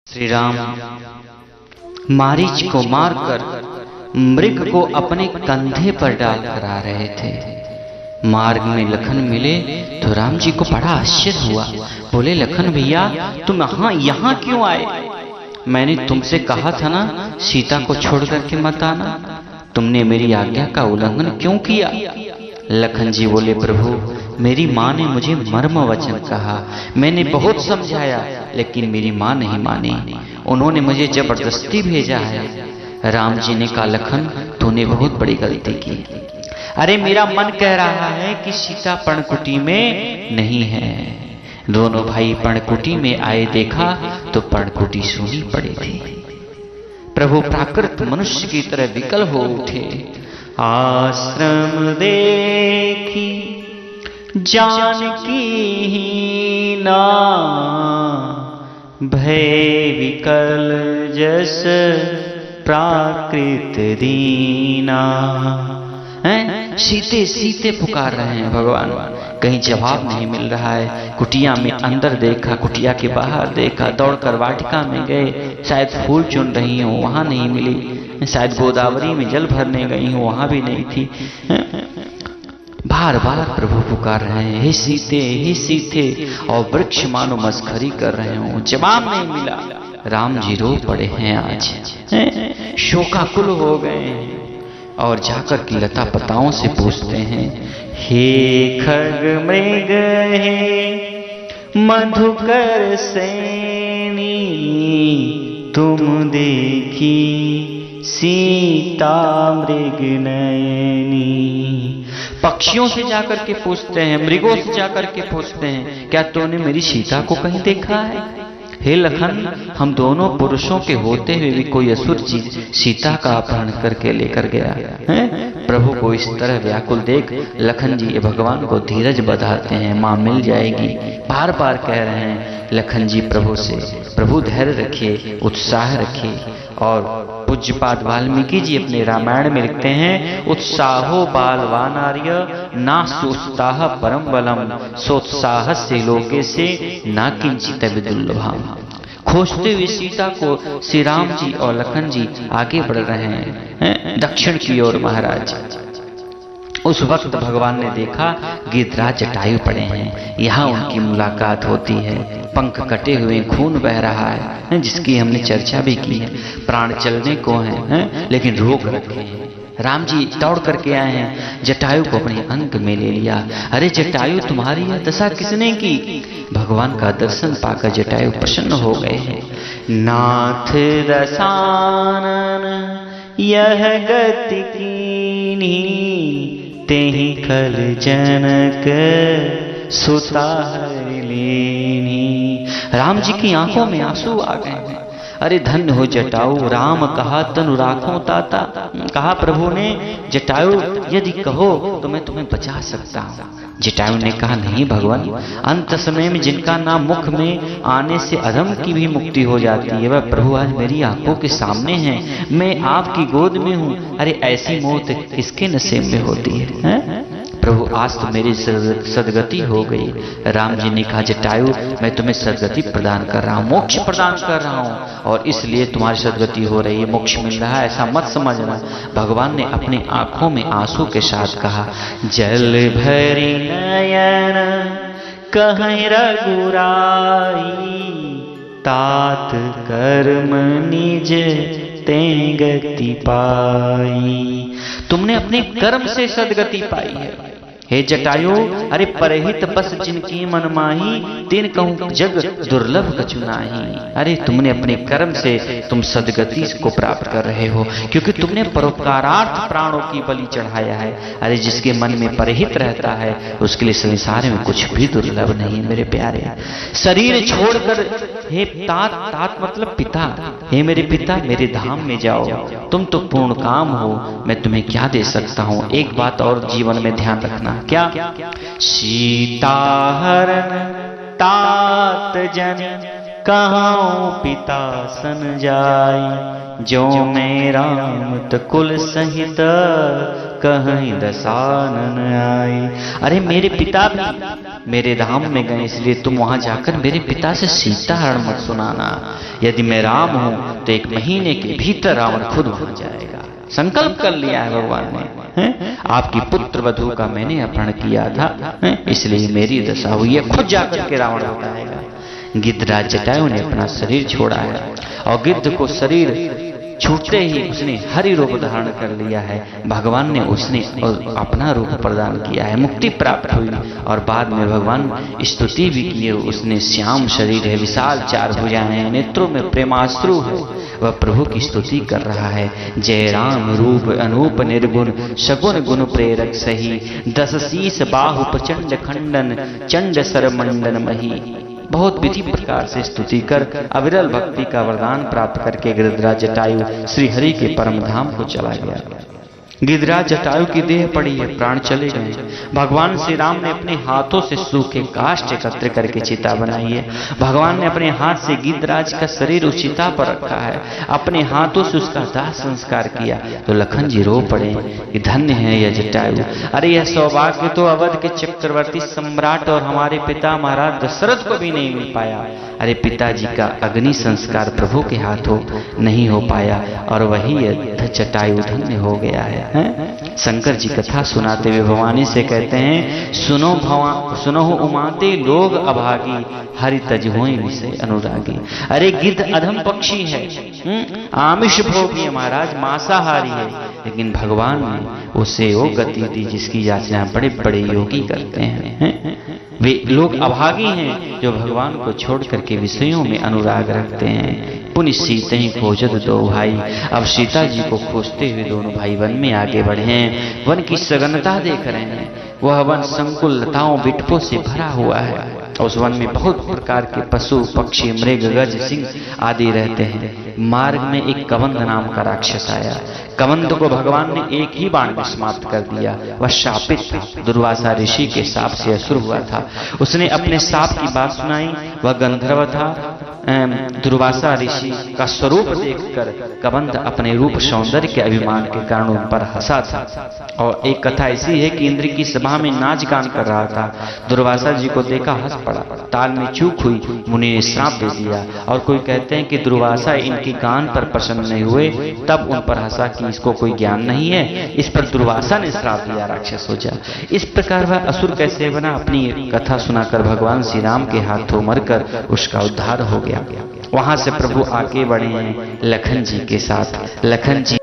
श्री राम मारीच को मारकर मृग को अपने कंधे पर डालकर आ रहे थे। मार्ग में लखन मिले तो राम जी को बड़ा आश्चर्य हुआ। बोले, लखन भैया तुम यहाँ क्यों आए? मैंने तुमसे कहा था ना सीता को छोड़ करके मत आना, तुमने मेरी आज्ञा का उल्लंघन क्यों किया? लखन जी बोले, प्रभु मेरी माँ ने मुझे मर्म वचन कहा, मैंने बहुत समझाया लेकिन मेरी माँ नहीं मानी, उन्होंने मुझे जबरदस्ती भेजा है। राम जी ने कहा, लखन तूने बहुत बड़ी गलती की। अरे मेरा मन कह रहा है कि सीता पर्णकुटी में नहीं है। दोनों भाई पर्णकुटी में आए, देखा तो पर्णकुटी सूनी पड़ी थी। प्रभु प्राकृत मनुष्य की तरह विकल हो उठे। आश्रम देखी जानकी ना, भय विकल जस प्राकृत दीना। हैं? सीते सीते पुकार रहे हैं भगवान, कहीं जवाब नहीं मिल रहा है। कुटिया में अंदर देखा, कुटिया के बाहर देखा, दौड़कर वाटिका में गए, शायद फूल चुन रही हूँ वहां नहीं मिली, शायद गोदावरी में जल भरने गई हूँ वहां भी नहीं थी। बार बार प्रभु पुकार रहे हैं, हे सीते हे सीते, और वृक्ष मानो मस्खरी कर रहे हो, जवाब नहीं मिला। राम जी रो पड़े हैं, आज शोकाकुल हो गए हैं और जाकर की लता पताओं से पूछते हैं, हे खग मृग हे मधुकर सैनी, तुम देखी सीता मृग नयनी। पक्षियों से जाकर के पूछते हैं, मृगों से जाकर के पूछते हैं, क्या तूने मेरी सीता को कहीं देखा है? हे लखन, हम दोनों पुरुषों के होते हुए भी कोई असुर चीज सीता का अपहरण करके लेकर गया है। प्रभु को इस तरह व्याकुल देख लखन जी भगवान को धीरज बधाते हैं, मां मिल जाएगी, बार बार कह रहे हैं लखन जी प्रभु से। प्रभु धैर्य रखिए, उत्साह रखिए। और पूज्यपाद वाल्मीकि जी अपने रामायण में लिखते हैं, उत्साहो बालवानार्य ना सुस्ताह परम बलम, सोत्साह से लोके से ना किंचित विदुल्लभम। खोजते हुए सीता को श्री राम जी और लखन जी आगे बढ़ रहे हैं दक्षिण की ओर महाराज। उस वक्त भगवान ने देखा गिरिराज जटायु पड़े हैं, यहाँ उनकी मुलाकात होती है। पंख कटे हुए, खून बह रहा है, जिसकी हमने चर्चा भी की है। प्राण चलने को हैं, लेकिन रोक रखे हैं। राम जी दौड़ करके आए हैं, जटायु को अपने अंक में ले लिया। अरे जटायु, तुम्हारी यह दशा किसने की? भगवान का दर्शन पाकर जटायु प्रसन्न हो गए हैं। नाथ दशानन यह गति कीनी, तेहि खल जनक सुता हरि लेनी। राम जी की आंखों में आंसू आ गए हैं। अरे धन्य हो जटायु, राम कहा तनु राखो ताता। कहा प्रभु ने, जटायु यदि कहो तो मैं तुम्हें बचा सकता हूँ। जटायु ने कहा, नहीं भगवान, अंत समय में जिनका नाम मुख में आने से अधम की भी मुक्ति हो जाती है, वह प्रभु आज मेरी आंखों के सामने है, मैं आपकी गोद में हूँ। अरे ऐसी मौत किसके नसीब में होती है? प्रभु आज तो मेरी सदगति हो गई। राम जी ने कहा, जटायु मैं तुम्हें सदगति प्रदान कर रहा हूँ, मोक्ष प्रदान कर रहा हूँ, और इसलिए तुम्हारी सदगति हो रही है, मोक्ष मिल रहा है, ऐसा मत समझना। भगवान ने अपने आंखों में आंसू के साथ कहा, जल भरी नयन कहीं रघुराई, तात कर्म निज ते गति पाई। तुमने अपने कर्म से सदगति पाई है। हे जटायु, अरे परहित बस जिनकी मन माही, तीन कहूँ जग दुर्लभ कछु नाही। अरे तुमने अपने कर्म से तुम सदगति को प्राप्त कर रहे हो, क्योंकि तुमने परोपकारार्थ प्राणों की बलि चढ़ाया है। अरे जिसके मन में परहित रहता है उसके लिए संसार में कुछ भी दुर्लभ नहीं है मेरे प्यारे। शरीर छोड़कर, हे तात, तात मतलब पिता, हे मेरे पिता मेरे धाम में जाओ, तुम तो पूर्ण काम हो, मैं तुम्हें क्या दे सकता हूँ। एक बात और जीवन में ध्यान रखना, क्या? सीता हरण तात जन, कहाँ पिता सन जाई, जो मैं राम कुल सहित कहीं दसानन आई। अरे मेरे पिता भी मेरे धाम में गए, इसलिए तुम वहां जाकर मेरे पिता से सीता हरण मत सुनाना। यदि मैं राम हूं तो 1 महीने के भीतर रावण खुद वहां जाएगा। संकल्प कर लिया है भगवान ने। आपकी पुत्र वधू का मैंने अपहरण किया था, इसलिए मेरी दशा हुई है, खुद जाकर के रावण बताएगा। गिद्धराज जटायु ने अपना शरीर छोड़ा है और गिद्ध को शरीर छूटते ही उसने हरि रूप धारण कर लिया है। भगवान ने उसने अपना रूप प्रदान किया है, मुक्ति प्राप्त हुई और बाद में भगवान स्तुति भी की। उसने श्याम शरीर है, विशाल 4 भुजाएं हैं, नेत्रों में प्रेमाश्रु है, वह प्रभु की स्तुति कर रहा है। जय राम रूप अनूप निर्गुण, सगुण गुण प्रेरक सही, 10 शीस बाहु प्रचंड खंडन, चंड सर मंडन मही। बहुत विधि प्रकार से स्तुति कर अविरल भक्ति का वरदान प्राप्त करके गिरिराज जटायु श्री हरि के परम धाम को चला गया। गिरिराज जटायु की देह पड़ी है, प्राण चले गए। भगवान श्री राम ने अपने हाथों से सूखे काष्ठ एकत्र करके चिता बनाई है। भगवान ने अपने हाथ से गिरिराज का शरीर उस चिता पर रखा है, अपने हाथों से उसका दाह संस्कार किया। तो लखन जी रो पड़े कि धन्य है यह जटायु, अरे यह सौभाग्य तो अवध के चक्रवर्ती सम्राट और हमारे पिता महाराज दशरथ को भी नहीं मिल पाया। अरे पिताजी का अग्नि संस्कार प्रभु के हाथों नहीं हो पाया और वही जटायु धन्य हो गया है। शंकर जी कथा सुनाते हुए भवानी से कहते हैं, सुनो उमाते लोग अभागी, हरि तज होई विषय अनुरागी। अरे गिद्ध अधम पक्षी है, आमिष भोगी महाराज, मांसाहारी है, लेकिन भगवान ने उसे वो गति दी जिसकी याचना बड़े बड़े योगी करते हैं। वे लोग अभागी हैं जो भगवान को छोड़ करके विषयों में अनुराग रखते हैं। पुण्य सीते ही खोजत 2 भाई। अब सीता जी को खोजते हुए दोनों भाई वन में आगे बढ़े हैं। वन की सघनता देख रहे हैं। वह वन संकुल लताओं बिटपों से भरा हुआ है। उस वन में बहुत प्रकार के पशु पक्षी मृग गज सिंह आदि रहते हैं। मार्ग में एक कबंध नाम का राक्षस आया। कबंध को भगवान ने एक ही बाण में समाप्त कर दिया। वह शापित था, दुर्वासा ऋषि के शाप से असुर हुआ था। उसने अपने शाप की बात सुनाई। वह गंधर्व था। दुर्वासा ऋषि का स्वरूप देखकर कबंध अपने रूप सौंदर्य के अभिमान के कारण उन पर हंसा था। और एक कथा ऐसी है कि इंद्र की सभा में नाच गान कर रहा था। दुर्वासा जी को देखा हंस पड़ा। ताल में चूक हुई, मुनि ने श्राप दे दिया। और कोई कहते हैं कि दुर्वासा इनके गान पर प्रसन्न नहीं हुए, तब उन पर हंसा कि इसको कोई ज्ञान नहीं है। इस पर दुर्वासा ने श्राप दिया, राक्षस हो जा। इस प्रकार वह असुर कैसे बना, अपनी कथा सुनाकर भगवान श्री राम के हाथों मरकर उसका उद्धार हो गया। वहां से प्रभु आगे बढ़े हैं लखन जी के साथ। लखन जी